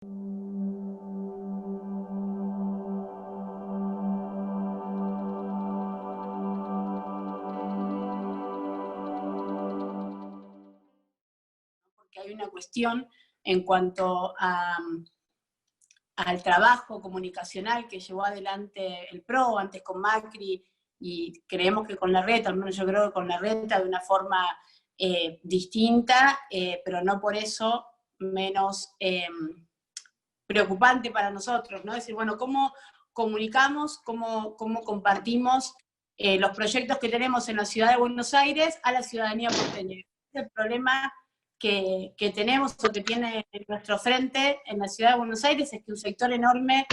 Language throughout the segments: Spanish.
Porque hay una cuestión en cuanto al trabajo comunicacional que llevó adelante el PRO, antes con Macri, y creemos que con Larreta, al menos yo creo que con Larreta de una forma distinta, pero no por eso menos preocupante para nosotros, ¿no? Es decir, bueno, ¿cómo comunicamos, cómo compartimos los proyectos que tenemos en la ciudad de Buenos Aires a la ciudadanía porteña? El problema que tenemos o que tiene en nuestro frente en la ciudad de Buenos Aires es que un sector enorme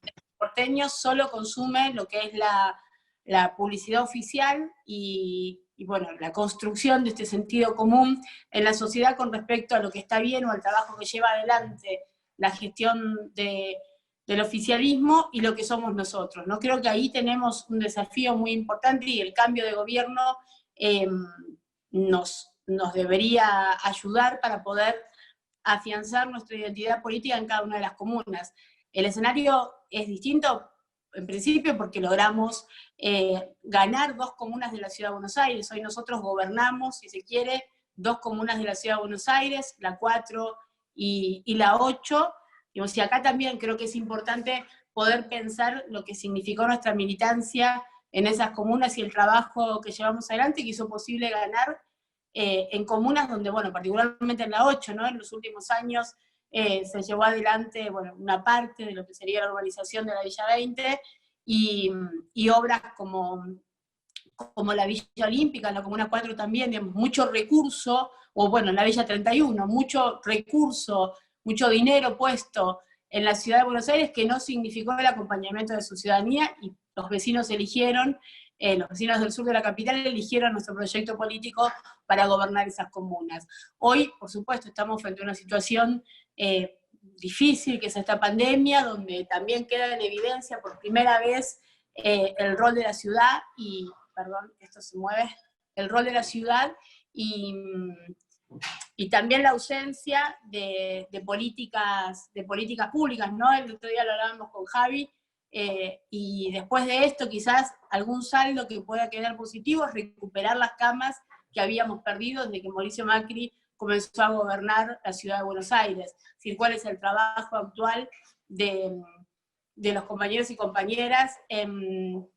de porteños solo consume lo que es la publicidad oficial y bueno, la construcción de este sentido común en la sociedad con respecto a lo que está bien o al trabajo que lleva adelante la gestión del oficialismo y lo que somos nosotros, ¿no? Creo que ahí tenemos un desafío muy importante y el cambio de gobierno nos debería ayudar para poder afianzar nuestra identidad política en cada una de las comunas. El escenario es distinto, en principio, porque logramos ganar 2 comunas de la Ciudad de Buenos Aires. Hoy nosotros gobernamos, si se quiere, 2 comunas de la Ciudad de Buenos Aires, la 4 y la 8. Y acá también creo que es importante poder pensar lo que significó nuestra militancia en esas comunas y el trabajo que llevamos adelante que hizo posible ganar en comunas donde, bueno, particularmente en la 8, ¿no? En los últimos años se llevó adelante, bueno, una parte de lo que sería la urbanización de la Villa 20 y obras como la Villa Olímpica, la Comuna 4 también, digamos, mucho recurso, o bueno, en la Villa 31, mucho recurso, mucho dinero puesto en la ciudad de Buenos Aires que no significó el acompañamiento de su ciudadanía y los vecinos eligieron, los vecinos del sur de la capital eligieron nuestro proyecto político para gobernar esas comunas. Hoy, por supuesto, estamos frente a una situación difícil, que es esta pandemia, donde también queda en evidencia por primera vez el rol de la ciudad y, perdón, esto se mueve, el rol de la ciudad y también la ausencia de políticas públicas, ¿no? El otro día lo hablábamos con Javi, y después de esto quizás algún saldo que pueda quedar positivo es recuperar las camas que habíamos perdido desde que Mauricio Macri comenzó a gobernar la ciudad de Buenos Aires. Es decir, cuál es el trabajo actual de los compañeros y compañeras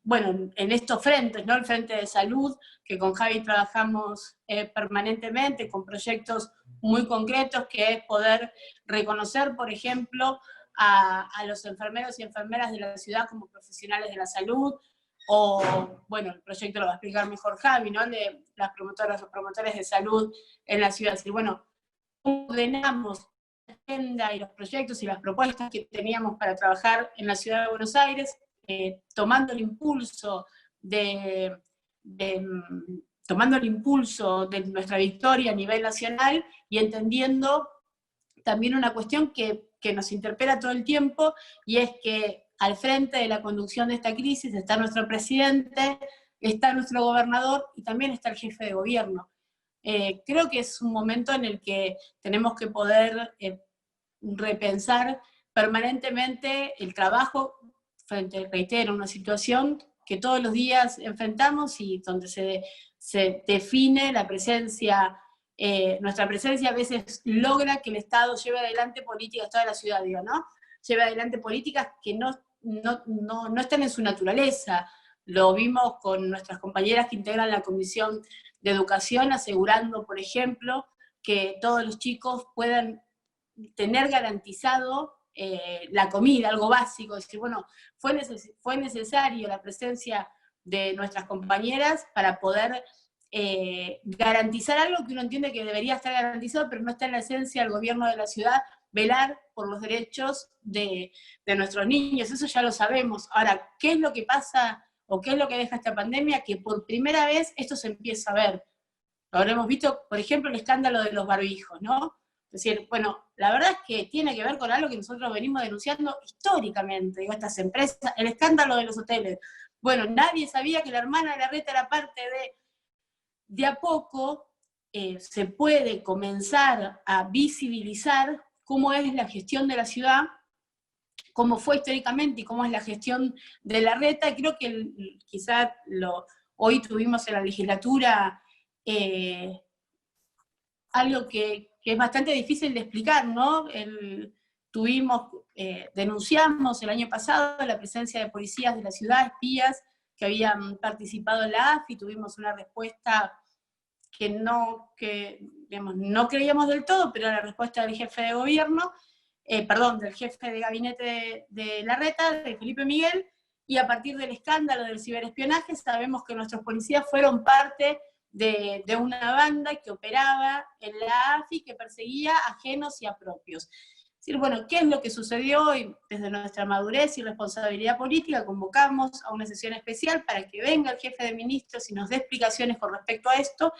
bueno, en estos frentes, ¿no? El frente de salud, que con Javi trabajamos permanentemente, con proyectos muy concretos, que es poder reconocer, por ejemplo, a los enfermeros y enfermeras de la ciudad como profesionales de la salud, o, bueno, el proyecto lo va a explicar mejor Javi, ¿no? De las promotoras o promotores de salud en la ciudad. Es decir, bueno, ¿cómo ordenamos la agenda y los proyectos y las propuestas que teníamos para trabajar en la ciudad de Buenos Aires, tomando el impulso de nuestra victoria a nivel nacional y entendiendo también una cuestión que nos interpela todo el tiempo, y es que al frente de la conducción de esta crisis está nuestro presidente, está nuestro gobernador y también está el jefe de gobierno. Creo que es un momento en el que tenemos que poder repensar permanentemente el trabajo frente, reitero, a una situación que todos los días enfrentamos y donde se define la presencia, nuestra presencia a veces logra que el Estado lleve adelante políticas, toda la ciudad, digo, ¿no? Lleve adelante políticas que no están en su naturaleza. Lo vimos con nuestras compañeras que integran la Comisión de Educación, asegurando, por ejemplo, que todos los chicos puedan tener garantizado la comida, algo básico. Es decir, bueno, fue necesario la presencia de nuestras compañeras para poder garantizar algo que uno entiende que debería estar garantizado, pero no está en la esencia del gobierno de la ciudad, velar por los derechos de nuestros niños. Eso ya lo sabemos. Ahora, ¿qué es lo que pasa o qué es lo que deja esta pandemia? Que por primera vez esto se empieza a ver. Lo habremos visto, por ejemplo, el escándalo de los barbijos, ¿no? Es decir, bueno, la verdad es que tiene que ver con algo que nosotros venimos denunciando históricamente, digo, estas empresas, el escándalo de los hoteles. Bueno, nadie sabía que la hermana de Larreta era parte de a poco se puede comenzar a visibilizar cómo es la gestión de la ciudad, cómo fue históricamente y cómo es la gestión de Larreta. Creo que quizá hoy tuvimos en la legislatura algo que es bastante difícil de explicar, ¿no? Denunciamos el año pasado la presencia de policías de la ciudad, espías, que habían participado en la AFI, tuvimos una respuesta digamos, no creíamos del todo, pero la respuesta del jefe de gobierno, del jefe de gabinete de Larreta, de Felipe Miguel, y a partir del escándalo del ciberespionaje sabemos que nuestros policías fueron parte de una banda que operaba en la AFI, que perseguía a ajenos y a propios. Es decir, bueno, ¿qué es lo que sucedió? Y desde nuestra madurez y responsabilidad política convocamos a una sesión especial para que venga el jefe de ministros y nos dé explicaciones con respecto a esto,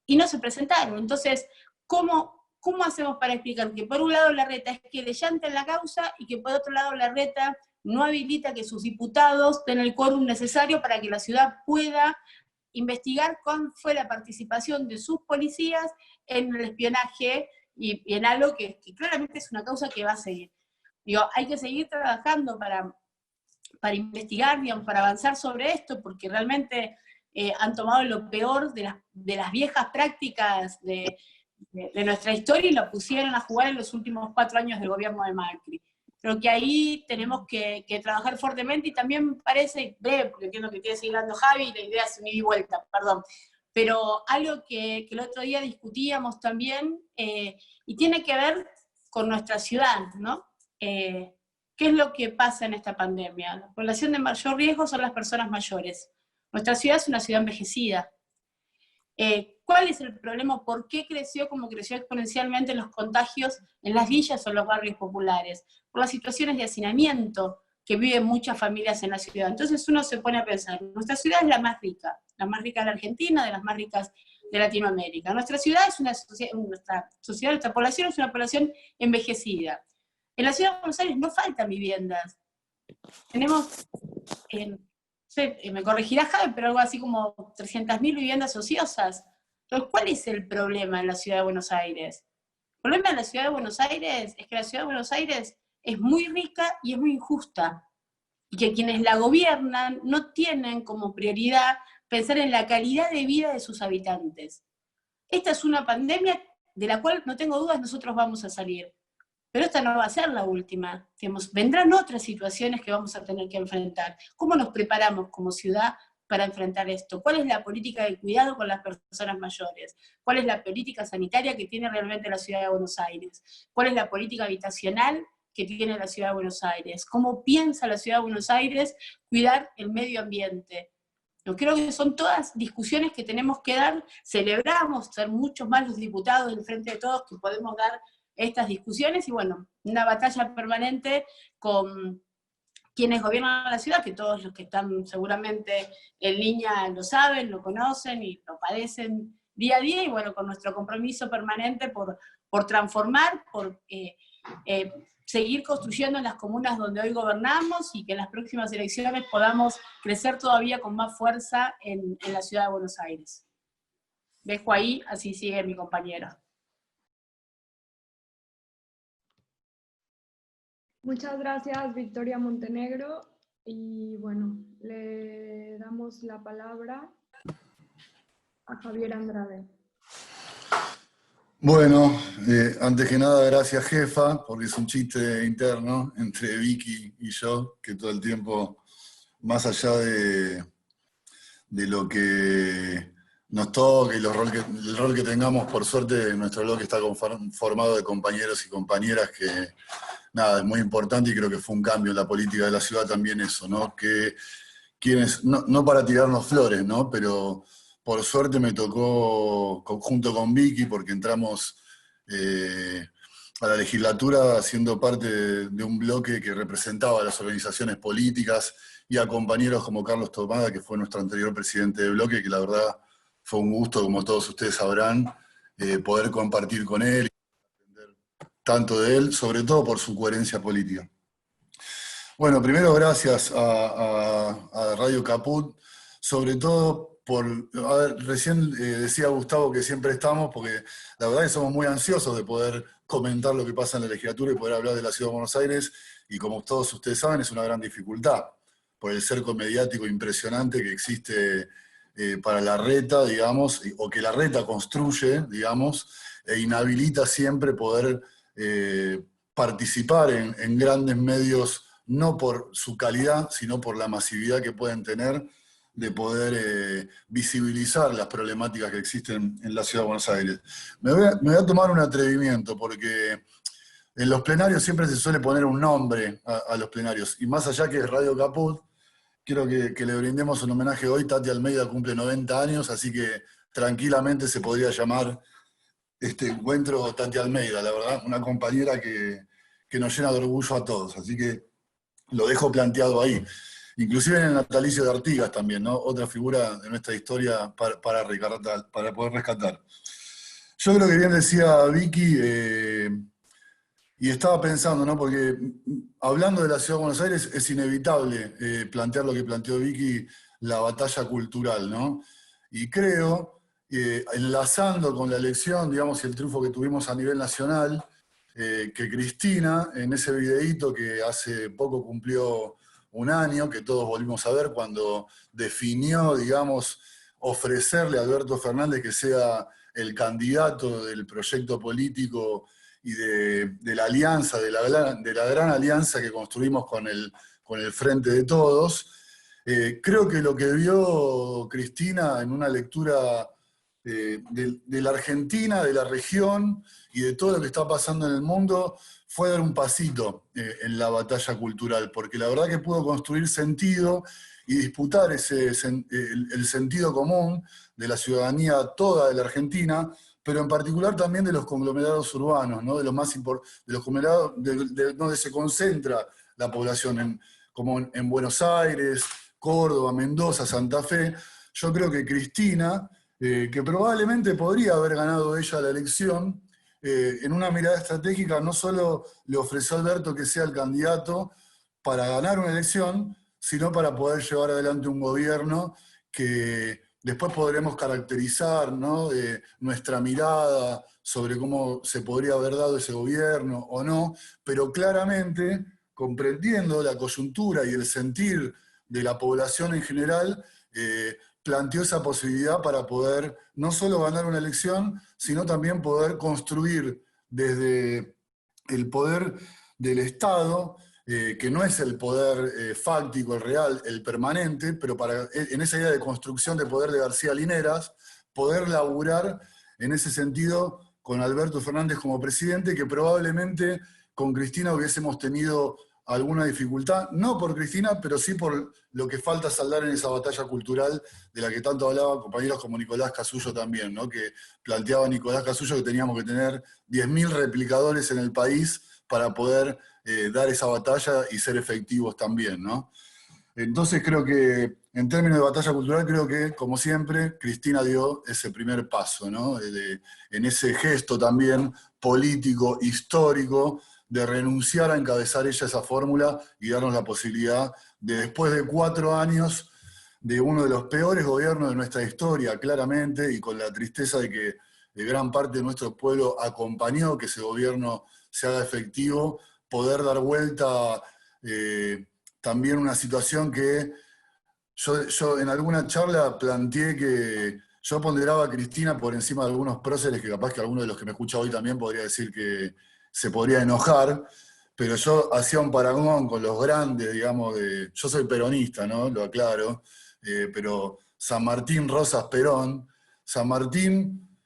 y no se presentaron. Entonces, ¿cómo hacemos para explicar que por un lado Larreta es querellante en la causa y que por otro lado Larreta no habilita que sus diputados den el quórum necesario para que la ciudad pueda investigar cuál fue la participación de sus policías en el espionaje y en algo que claramente es una causa que va a seguir? Digo, hay que seguir trabajando para investigar, digamos, para avanzar sobre esto, porque realmente han tomado lo peor de las viejas prácticas de nuestra historia y lo pusieron a jugar en los últimos 4 años del gobierno de Macri. Creo que ahí tenemos que trabajar fuertemente, y también me parece, breve, porque entiendo que tiene que seguir hablando Javi, y la idea es un ida y vuelta, perdón, pero algo que el otro día discutíamos también, y tiene que ver con nuestra ciudad, ¿no? ¿Qué es lo que pasa en esta pandemia? La población de mayor riesgo son las personas mayores. Nuestra ciudad es una ciudad envejecida. ¿Cuál es el problema? ¿Por qué creció como creció exponencialmente los contagios en las villas o en los barrios populares? Por las situaciones de hacinamiento que viven muchas familias en la ciudad. Entonces uno se pone a pensar, nuestra ciudad es la más rica de la Argentina, de las más ricas de Latinoamérica. Nuestra ciudad es nuestra población es una población envejecida. En la ciudad de Buenos Aires no faltan viviendas. Tenemos, me corregirá Javi, pero algo así como 300.000 viviendas ociosas. Entonces, ¿cuál es el problema en la ciudad de Buenos Aires? El problema en la ciudad de Buenos Aires es que la ciudad de Buenos Aires es muy rica y es muy injusta, y que quienes la gobiernan no tienen como prioridad pensar en la calidad de vida de sus habitantes. Esta es una pandemia de la cual, no tengo dudas, nosotros vamos a salir. Pero esta no va a ser la última. Digamos, vendrán otras situaciones que vamos a tener que enfrentar. ¿Cómo nos preparamos como ciudad para enfrentar esto? ¿Cuál es la política de cuidado con las personas mayores? ¿Cuál es la política sanitaria que tiene realmente la ciudad de Buenos Aires? ¿Cuál es la política habitacional que tiene la ciudad de Buenos Aires? ¿Cómo piensa la ciudad de Buenos Aires cuidar el medio ambiente? Yo creo que son todas discusiones que tenemos que dar. Celebramos ser muchos más los diputados del Frente de Todos que podemos dar estas discusiones, y bueno, una batalla permanente con quienes gobiernan la ciudad, que todos los que están seguramente en línea lo saben, lo conocen y lo padecen día a día, y bueno, con nuestro compromiso permanente por transformar, por seguir construyendo en las comunas donde hoy gobernamos, y que en las próximas elecciones podamos crecer todavía con más fuerza en la ciudad de Buenos Aires. Dejo ahí, así sigue mi compañero. Muchas gracias, Victoria Montenegro. Y bueno, le damos la palabra a Javier Andrade. Bueno, antes que nada, gracias, jefa, porque es un chiste interno entre Vicky y yo, que todo el tiempo, más allá de lo que nos toque y el rol que tengamos, por suerte, nuestro bloque está formado de compañeros y compañeras que, nada, es muy importante, y creo que fue un cambio en la política de la ciudad también eso, ¿no? Que quienes, no para tirarnos flores, ¿no? Pero por suerte me tocó, junto con Vicky, porque entramos a la legislatura siendo parte de un bloque que representaba a las organizaciones políticas y a compañeros como Carlos Tomada, que fue nuestro anterior presidente de bloque, que la verdad fue un gusto, como todos ustedes sabrán, poder compartir con él y aprender tanto de él, sobre todo por su coherencia política. Bueno, primero gracias a Radio Caput, sobre todo por, recién decía Gustavo que siempre estamos, porque la verdad es que somos muy ansiosos de poder comentar lo que pasa en la legislatura y poder hablar de la Ciudad de Buenos Aires, y como todos ustedes saben, es una gran dificultad, por el cerco mediático impresionante que existe para la reta, digamos, o que la reta construye, digamos, e inhabilita siempre poder participar en grandes medios, no por su calidad, sino por la masividad que pueden tener de poder visibilizar las problemáticas que existen en la Ciudad de Buenos Aires. Me voy a tomar un atrevimiento, porque en los plenarios siempre se suele poner un nombre a los plenarios, y más allá que es Radio Caput, quiero que le brindemos un homenaje hoy. Tati Almeida cumple 90 años, así que tranquilamente se podría llamar este encuentro Tati Almeida, la verdad, una compañera que nos llena de orgullo a todos, así que lo dejo planteado ahí. Inclusive en el natalicio de Artigas también, ¿no? Otra figura de nuestra historia para poder rescatar. Yo creo que bien decía Vicky, y estaba pensando, ¿no? Porque hablando de la Ciudad de Buenos Aires es inevitable plantear lo que planteó Vicky, la batalla cultural, ¿no? Y creo, enlazando con la elección, digamos, y el triunfo que tuvimos a nivel nacional, que Cristina, en ese videíto que hace poco cumplió un año, que todos volvimos a ver, cuando definió, digamos, ofrecerle a Alberto Fernández que sea el candidato del proyecto político y de la alianza, de la gran alianza que construimos con el Frente de Todos. Creo que lo que vio Cristina en una lectura de la Argentina, de la región y de todo lo que está pasando en el mundo, fue dar un pasito en la batalla cultural, porque la verdad que pudo construir sentido y disputar el sentido común de la ciudadanía toda de la Argentina, pero en particular también de los conglomerados urbanos, ¿no? De los conglomerados donde se concentra la población, como en Buenos Aires, Córdoba, Mendoza, Santa Fe. Yo creo que Cristina, que probablemente podría haber ganado ella la elección, en una mirada estratégica no solo le ofreció a Alberto que sea el candidato para ganar una elección, sino para poder llevar adelante un gobierno que después podremos caracterizar, ¿no? Nuestra mirada sobre cómo se podría haber dado ese gobierno o no, pero claramente comprendiendo la coyuntura y el sentir de la población en general, planteó esa posibilidad para poder no solo ganar una elección, sino también poder construir desde el poder del Estado, que no es el poder fáctico, el real, el permanente, pero en esa idea de construcción de poder de García Lineras, poder laburar en ese sentido con Alberto Fernández como presidente, que probablemente con Cristina hubiésemos tenido alguna dificultad, no por Cristina, pero sí por lo que falta saldar en esa batalla cultural de la que tanto hablaban compañeros como Nicolás Casullo también, ¿no? Que planteaba Nicolás Casullo que teníamos que tener 10.000 replicadores en el país para poder dar esa batalla y ser efectivos también, ¿no? Entonces creo que, en términos de batalla cultural, creo que, como siempre, Cristina dio ese primer paso, ¿no? En ese gesto también político, histórico, de renunciar a encabezar ella esa fórmula y darnos la posibilidad de, después de 4 años de uno de los peores gobiernos de nuestra historia, claramente, y con la tristeza de que gran parte de nuestro pueblo acompañó que ese gobierno se haga efectivo, poder dar vuelta también una situación que yo en alguna charla planteé que yo ponderaba a Cristina por encima de algunos próceres que capaz que alguno de los que me escucha hoy también podría decir que se podría enojar, pero yo hacía un parangón con los grandes, digamos, yo soy peronista, ¿no? Lo aclaro, pero San Martín, Rosas, Perón. San Martín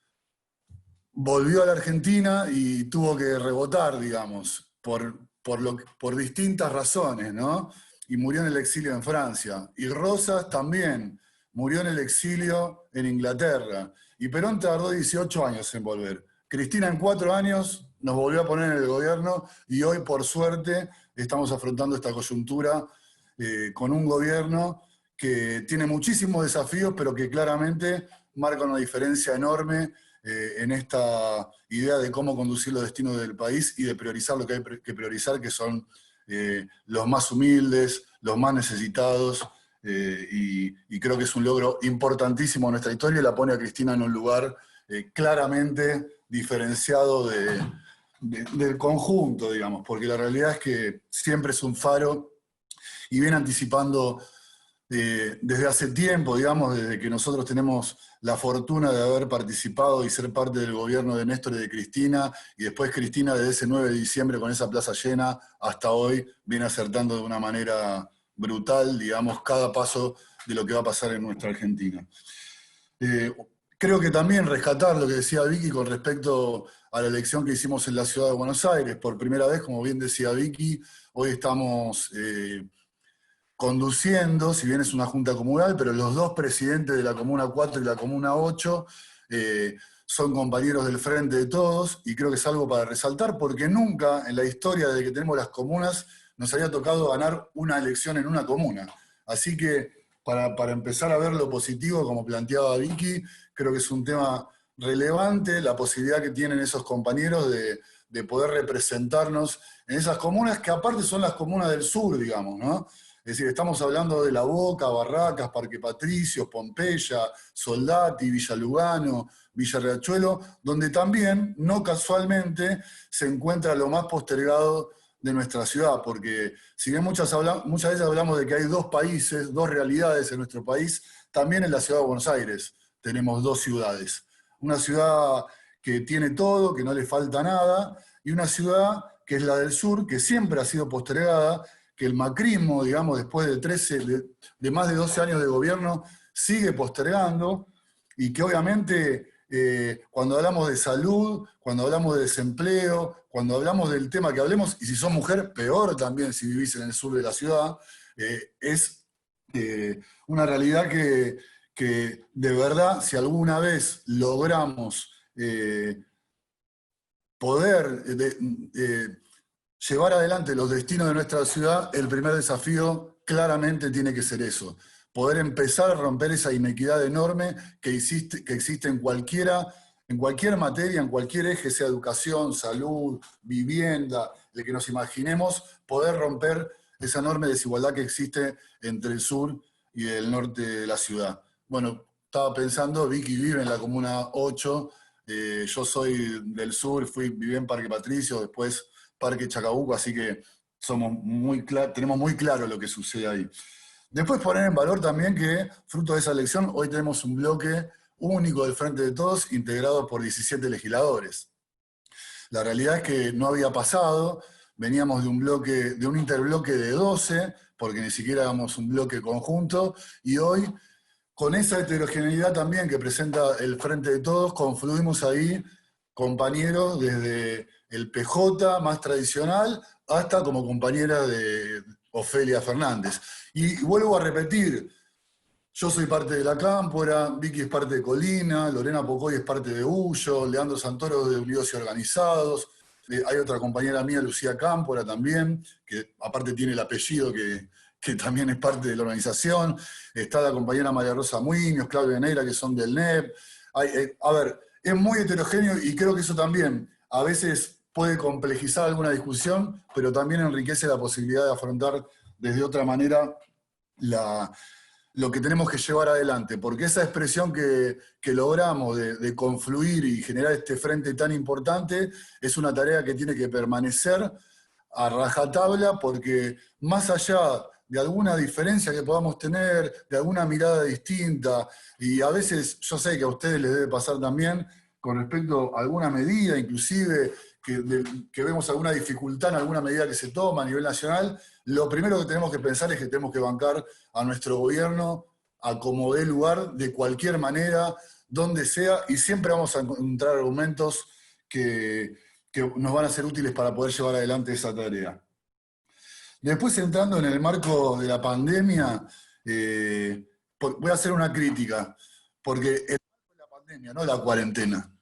volvió a la Argentina y tuvo que rebotar, digamos, por distintas razones, ¿no? Y murió en el exilio en Francia. Y Rosas también murió en el exilio en Inglaterra. Y Perón tardó 18 años en volver. Cristina en 4 años nos volvió a poner en el gobierno y hoy, por suerte, estamos afrontando esta coyuntura con un gobierno que tiene muchísimos desafíos, pero que claramente marca una diferencia enorme en esta idea de cómo conducir los destinos del país y de priorizar lo que hay que priorizar, que son los más humildes, los más necesitados, y creo que es un logro importantísimo en nuestra historia y la pone a Cristina en un lugar claramente diferenciado del conjunto, digamos, porque la realidad es que siempre es un faro y viene anticipando desde hace tiempo, digamos, desde que nosotros tenemos la fortuna de haber participado y ser parte del gobierno de Néstor y de Cristina, y después Cristina desde ese 9 de diciembre con esa plaza llena hasta hoy viene acertando de una manera brutal, digamos, cada paso de lo que va a pasar en nuestra Argentina. Creo que también rescatar lo que decía Vicky con respecto a la elección que hicimos en la ciudad de Buenos Aires. Por primera vez, como bien decía Vicky, hoy estamos conduciendo, si bien es una junta comunal, pero los dos presidentes de la Comuna 4 y la Comuna 8 son compañeros del Frente de Todos, y creo que es algo para resaltar, porque nunca en la historia de que tenemos las comunas nos había tocado ganar una elección en una comuna. Así que para empezar a ver lo positivo, como planteaba Vicky, creo que es un tema relevante la posibilidad que tienen esos compañeros de poder representarnos en esas comunas, que aparte son las comunas del sur, digamos, ¿no? Es decir, estamos hablando de La Boca, Barracas, Parque Patricios, Pompeya, Soldati, Villa Lugano, Villa Riachuelo, donde también, no casualmente, se encuentra lo más postergado de nuestra ciudad, porque si bien muchas veces hablamos de que hay dos países, dos realidades en nuestro país, también en la ciudad de Buenos Aires tenemos dos ciudades. Una ciudad que tiene todo, que no le falta nada, y una ciudad que es la del sur, que siempre ha sido postergada, que el macrismo, digamos, después de más de 12 años de gobierno, sigue postergando, y que obviamente cuando hablamos de salud, cuando hablamos de desempleo, cuando hablamos del tema que hablemos, y si sos mujer, peor también si vivís en el sur de la ciudad, es una realidad que de verdad, si alguna vez logramos poder llevar adelante los destinos de nuestra ciudad, el primer desafío claramente tiene que ser eso. Poder empezar a romper esa inequidad enorme que existe en cualquier materia, en cualquier eje, sea educación, salud, vivienda, el que nos imaginemos, poder romper esa enorme desigualdad que existe entre el sur y el norte de la ciudad. Bueno, estaba pensando, Vicky vive en la Comuna 8, yo soy del sur, viví en Parque Patricio, después Parque Chacabuco, así que tenemos muy claro lo que sucede ahí. Después poner en valor también que, fruto de esa elección, hoy tenemos un bloque único del Frente de Todos, integrado por 17 legisladores. La realidad es que no había pasado, veníamos de un interbloque de 12, porque ni siquiera éramos un bloque conjunto, y hoy, con esa heterogeneidad también que presenta el Frente de Todos, confluimos ahí compañeros desde el PJ más tradicional hasta como compañera de Ofelia Fernández. Y vuelvo a repetir, yo soy parte de La Cámpora, Vicky es parte de Colina, Lorena Pocoy es parte de Ullo, Leandro Santoro de Unidos y Organizados, hay otra compañera mía, Lucía Cámpora también, que aparte tiene el apellido que también es parte de la organización, está la compañera María Rosa Muñoz, Claudia Neira, que son del NEP. A ver, es muy heterogéneo y creo que eso también a veces puede complejizar alguna discusión, pero también enriquece la posibilidad de afrontar desde otra manera lo que tenemos que llevar adelante, porque esa expresión que logramos de confluir y generar este frente tan importante es una tarea que tiene que permanecer a rajatabla, porque más allá de alguna diferencia que podamos tener, de alguna mirada distinta, y a veces yo sé que a ustedes les debe pasar también con respecto a alguna medida, inclusive que vemos alguna dificultad en alguna medida que se toma a nivel nacional, lo primero que tenemos que pensar es que tenemos que bancar a nuestro gobierno a como dé lugar, de cualquier manera, donde sea, y siempre vamos a encontrar argumentos que nos van a ser útiles para poder llevar adelante esa tarea. Después, entrando en el marco de la pandemia, voy a hacer una crítica, porque el marco de la pandemia, no la cuarentena.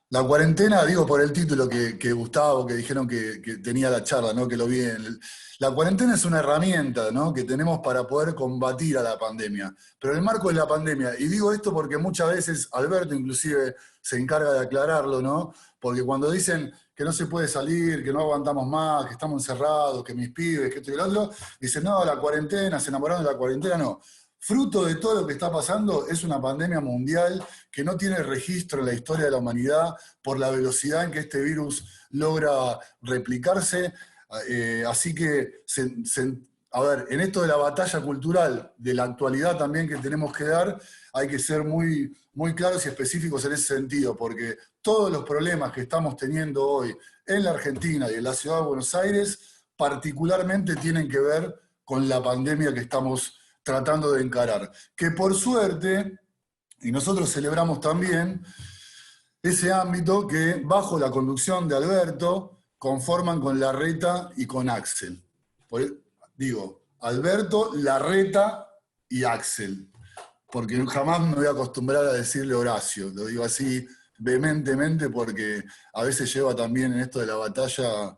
La cuarentena, digo por el título que Gustavo, que dijeron que tenía la charla, ¿no? Que lo vi la cuarentena es una herramienta, ¿no? Que tenemos para poder combatir a la pandemia. Pero el marco de la pandemia, y digo esto porque muchas veces Alberto inclusive se encarga de aclararlo, ¿no? Porque cuando dicen que no se puede salir, que no aguantamos más, que estamos encerrados, que mis pibes, que esto y lo otro, dicen, no, la cuarentena, se enamoraron de la cuarentena, no. fruto de todo lo que está pasando, es una pandemia mundial que no tiene registro en la historia de la humanidad por la velocidad en que este virus logra replicarse. Así que, a ver, en esto de la batalla cultural, de la actualidad también que tenemos que dar, hay que ser muy, muy claros y específicos en ese sentido, porque todos los problemas que estamos teniendo hoy en la Argentina y en la ciudad de Buenos Aires, particularmente tienen que ver con la pandemia que estamos tratando de encarar. Que por suerte, y nosotros celebramos también, ese ámbito que bajo la conducción de Alberto conforman con Larreta y con Axel. Digo, Alberto, Larreta y Axel, porque jamás me voy a acostumbrar a decirle Horacio, lo digo así vehementemente porque a veces lleva también en esto de la batalla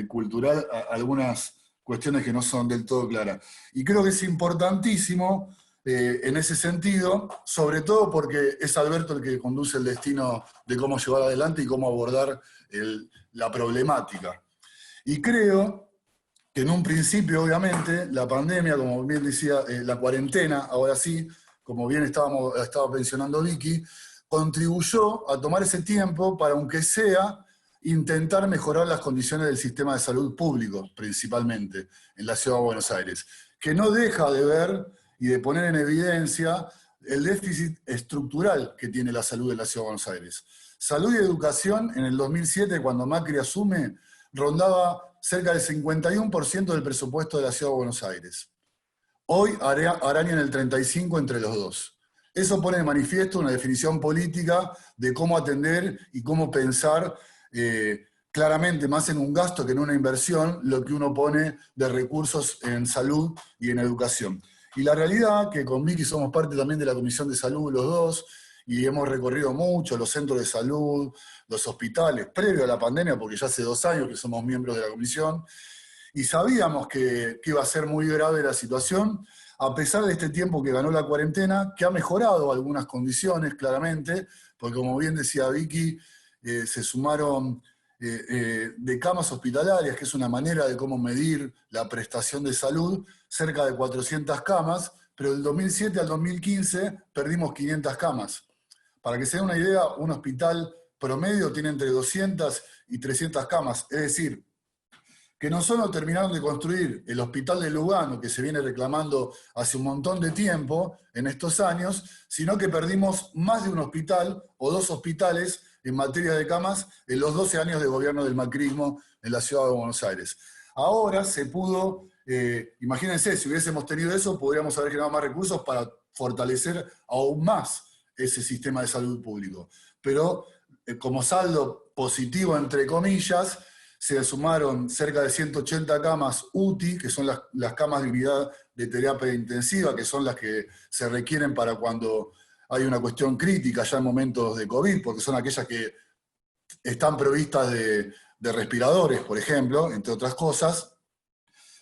cultural algunas cuestiones que no son del todo claras. Y creo que es importantísimo en ese sentido, sobre todo porque es Alberto el que conduce el destino de cómo llevar adelante y cómo abordar la problemática. Y creo que en un principio, obviamente, la pandemia, como bien decía, la cuarentena, ahora sí, como bien estaba mencionando Vicky, contribuyó a tomar ese tiempo para, aunque sea, intentar mejorar las condiciones del sistema de salud público, principalmente, en la ciudad de Buenos Aires, que no deja de ver y de poner en evidencia el déficit estructural que tiene la salud en la ciudad de Buenos Aires. Salud y educación, en el 2007, cuando Macri asume, rondaba cerca del 51% del presupuesto de la ciudad de Buenos Aires. Hoy arañan el 35% entre los dos. Eso pone de manifiesto una definición política de cómo atender y cómo pensar claramente más en un gasto que en una inversión lo que uno pone de recursos en salud y en educación. Y la realidad, que con Vicky somos parte también de la Comisión de Salud los dos, y hemos recorrido mucho los centros de salud, los hospitales, previo a la pandemia, porque ya hace 2 años que somos miembros de la comisión, y sabíamos que iba a ser muy grave la situación, a pesar de este tiempo que ganó la cuarentena, que ha mejorado algunas condiciones, claramente, porque como bien decía Vicky, se sumaron de camas hospitalarias, que es una manera de cómo medir la prestación de salud, cerca de 400 camas, pero del 2007 al 2015 perdimos 500 camas. Para que se den una idea, un hospital promedio tiene entre 200 y 300 camas, es decir, que no solo terminaron de construir el hospital de Lugano, que se viene reclamando hace un montón de tiempo en estos años, sino que perdimos más de un hospital o 2 hospitales en materia de camas en los 12 años de gobierno del macrismo en la ciudad de Buenos Aires. Ahora se pudo, imagínense, si hubiésemos tenido eso, podríamos haber generado más recursos para fortalecer aún más ese sistema de salud público. Pero como saldo positivo, entre comillas, se sumaron cerca de 180 camas UTI, que son las camas de unidad de terapia intensiva, que son las que se requieren para cuando hay una cuestión crítica ya en momentos de COVID, porque son aquellas que están provistas de respiradores, por ejemplo, entre otras cosas,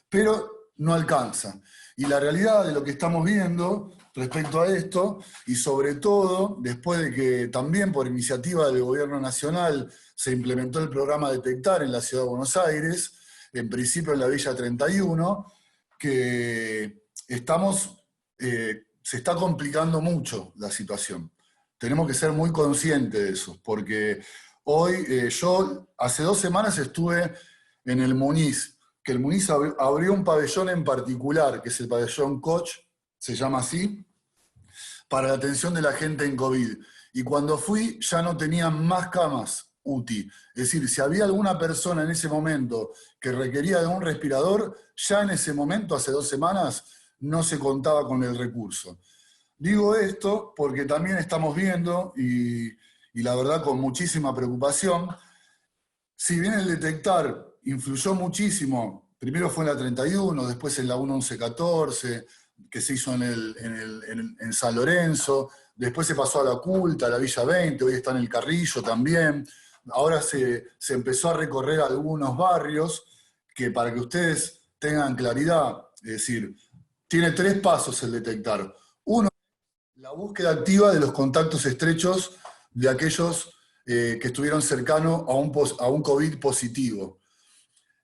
pero no alcanza. Y la realidad de lo que estamos viendo respecto a esto, y sobre todo después de que también por iniciativa del gobierno nacional se implementó el programa Detectar en la ciudad de Buenos Aires, en principio en la Villa 31, que se está complicando mucho la situación. Tenemos que ser muy conscientes de eso, porque hoy yo hace 2 semanas estuve en el Muniz, que el Muniz abrió un pabellón en particular, que es el pabellón Koch, se llama así, para la atención de la gente en COVID. Y cuando fui ya no tenían más camas UTI. Es decir, si había alguna persona en ese momento que requería de un respirador, ya en ese momento, hace 2 semanas, no se contaba con el recurso. Digo esto porque también estamos viendo, y la verdad con muchísima preocupación, si bien el Detectar influyó muchísimo, primero fue en la 31, después en la 1114, que se hizo en San Lorenzo, después se pasó a la Culta, a la Villa 20, hoy está en el Carrillo también, ahora se empezó a recorrer algunos barrios, que para que ustedes tengan claridad, es decir, tiene 3 pasos el Detectar. Uno, la búsqueda activa de los contactos estrechos de aquellos que estuvieron cercanos a un COVID positivo.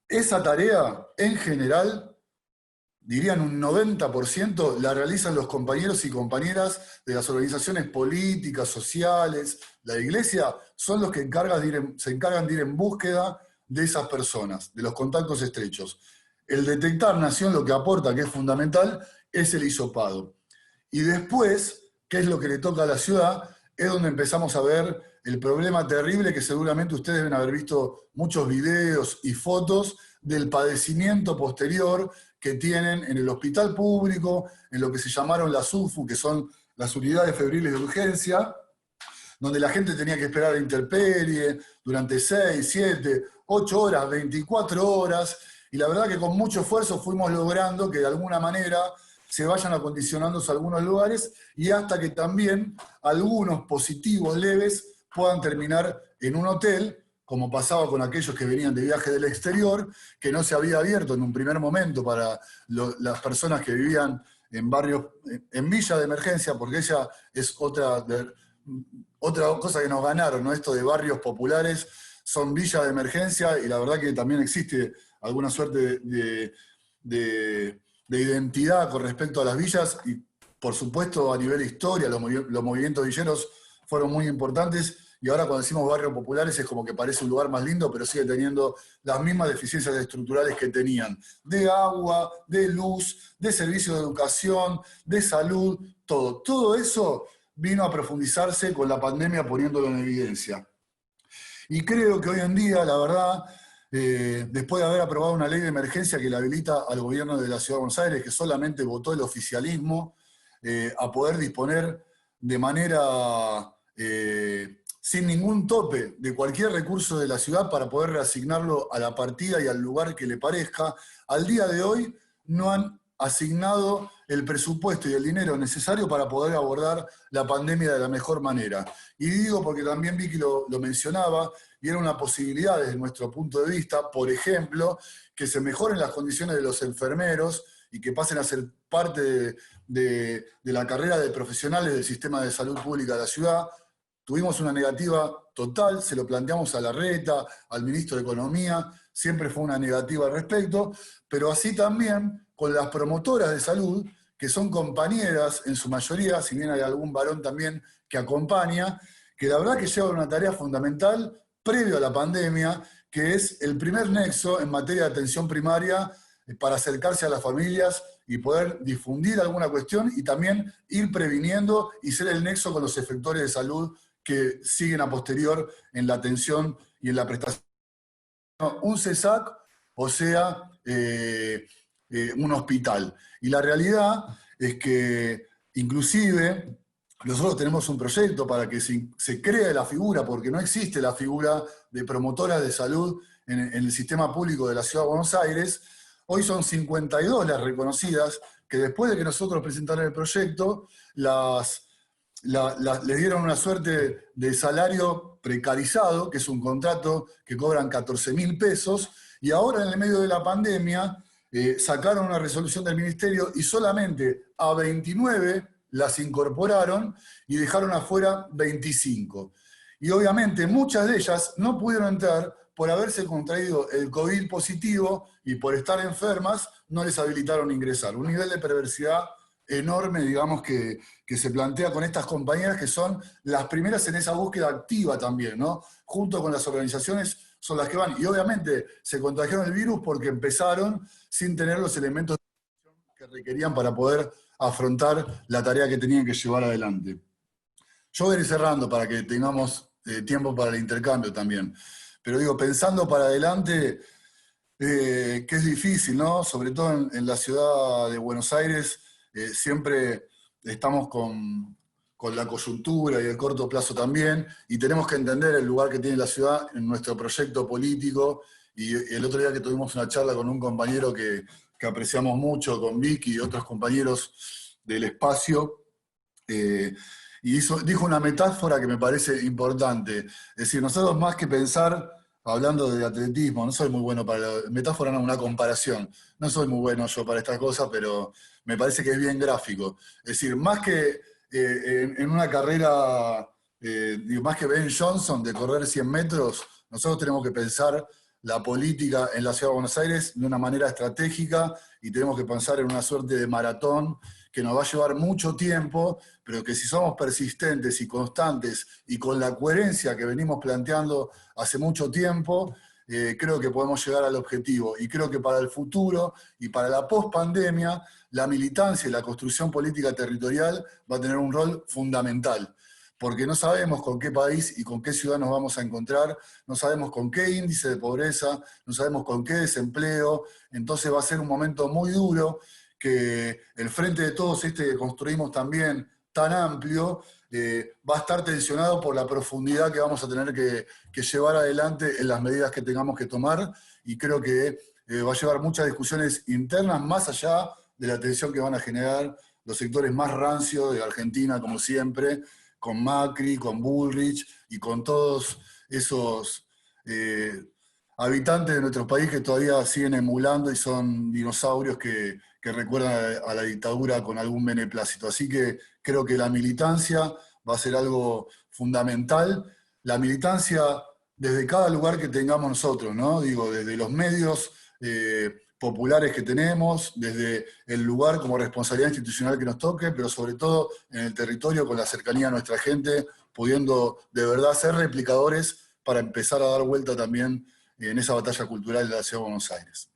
Esa tarea, en general, dirían un 90%, la realizan los compañeros y compañeras de las organizaciones políticas, sociales. La iglesia son los que se encargan de ir en búsqueda de esas personas, de los contactos estrechos. El detectar nación lo que aporta, que es fundamental, es el hisopado. Y después, ¿qué es lo que le toca a la ciudad? Es donde empezamos a ver el problema terrible que seguramente ustedes deben haber visto muchos videos y fotos del padecimiento posterior que tienen en el hospital público, en lo que se llamaron las UFU, que son las unidades febriles de urgencia, donde la gente tenía que esperar a la intemperie durante 6, 7, 8 horas, 24 horas, y la verdad que con mucho esfuerzo fuimos logrando que de alguna manera se vayan acondicionándose algunos lugares y hasta que también algunos positivos leves puedan terminar en un hotel, como pasaba con aquellos que venían de viaje del exterior, que no se había abierto en un primer momento para las personas que vivían en barrios, en villa de emergencia, porque ella es otra cosa que nos ganaron, ¿no? Esto de barrios populares son villas de emergencia y la verdad que también existe alguna suerte de identidad con respecto a las villas y por supuesto a nivel de historia los movimientos villeros fueron muy importantes y ahora cuando decimos barrios populares es como que parece un lugar más lindo, pero sigue teniendo las mismas deficiencias estructurales que tenían, de agua, de luz, de servicios de educación, de salud, todo. Todo eso vino a profundizarse con la pandemia poniéndolo en evidencia. Y creo que hoy en día, la verdad, después de haber aprobado una ley de emergencia que le habilita al gobierno de la Ciudad de Buenos Aires, que solamente votó el oficialismo, a poder disponer de manera sin ningún tope de cualquier recurso de la ciudad para poder reasignarlo a la partida y al lugar que le parezca, al día de hoy no han asignado el presupuesto y el dinero necesario para poder abordar la pandemia de la mejor manera. Y digo porque también Vicky lo mencionaba, y era una posibilidad desde nuestro punto de vista, por ejemplo, que se mejoren las condiciones de los enfermeros y que pasen a ser parte de la carrera de profesionales del sistema de salud pública de la ciudad. Tuvimos una negativa total, se lo planteamos a Larreta, al ministro de Economía, siempre fue una negativa al respecto, pero así también con las promotoras de salud, que son compañeras en su mayoría, si bien hay algún varón también que acompaña, que la verdad que llevan una tarea fundamental previo a la pandemia, que es el primer nexo en materia de atención primaria para acercarse a las familias y poder difundir alguna cuestión y también ir previniendo y ser el nexo con los efectores de salud que siguen a posterior en la atención y en la prestación. Un CESAC, o sea, un hospital. Y la realidad es que inclusive nosotros tenemos un proyecto para que se cree la figura, porque no existe la figura de promotoras de salud en el sistema público de la Ciudad de Buenos Aires. Hoy son 52 las reconocidas, que después de que nosotros presentamos el proyecto, les dieron una suerte de salario precarizado, que es un contrato que cobran 14.000 pesos, y ahora en el medio de la pandemia sacaron una resolución del ministerio y solamente a 29 las incorporaron y dejaron afuera 25. Y obviamente muchas de ellas no pudieron entrar por haberse contraído el COVID positivo y por estar enfermas no les habilitaron ingresar. Un nivel de perversidad enorme, digamos, que se plantea con estas compañeras que son las primeras en esa búsqueda activa también, ¿no? Junto con las organizaciones son las que van. Y obviamente se contagiaron el virus porque empezaron sin tener los elementos que requerían para poder afrontar la tarea que tenían que llevar adelante. Yo voy a ir cerrando para que tengamos tiempo para el intercambio también. Pero digo, pensando para adelante, que es difícil, ¿no? Sobre todo en la ciudad de Buenos Aires, siempre estamos con la coyuntura y el corto plazo también, y tenemos que entender el lugar que tiene la ciudad en nuestro proyecto político, y el otro día que tuvimos una charla con un compañero que apreciamos mucho, con Vicky y otros compañeros del espacio, y dijo una metáfora que me parece importante. Es decir, nosotros más que pensar, hablando de atletismo, no soy muy bueno para la metáfora, no, una comparación. No soy muy bueno yo para estas cosas, pero me parece que es bien gráfico. Es decir, más que en una carrera, más que Ben Johnson de correr 100 metros, nosotros tenemos que pensar la política en la Ciudad de Buenos Aires de una manera estratégica y tenemos que pensar en una suerte de maratón que nos va a llevar mucho tiempo, pero que si somos persistentes y constantes y con la coherencia que venimos planteando hace mucho tiempo, creo que podemos llegar al objetivo. Y creo que para el futuro y para la pospandemia, la militancia y la construcción política territorial va a tener un rol fundamental. Porque no sabemos con qué país y con qué ciudad nos vamos a encontrar, no sabemos con qué índice de pobreza, no sabemos con qué desempleo, entonces va a ser un momento muy duro que el frente de todos que construimos también tan amplio, va a estar tensionado por la profundidad que vamos a tener que llevar adelante en las medidas que tengamos que tomar, y creo que va a llevar muchas discusiones internas más allá de la tensión que van a generar los sectores más rancios de Argentina, como siempre, con Macri, con Bullrich y con todos esos habitantes de nuestro país que todavía siguen emulando y son dinosaurios que recuerdan a la dictadura con algún beneplácito. Así que creo que la militancia va a ser algo fundamental. La militancia desde cada lugar que tengamos nosotros, ¿no? Digo, desde los medios populares que tenemos, desde el lugar como responsabilidad institucional que nos toque, pero sobre todo en el territorio con la cercanía a nuestra gente, pudiendo de verdad ser replicadores para empezar a dar vuelta también en esa batalla cultural de la Ciudad de Buenos Aires.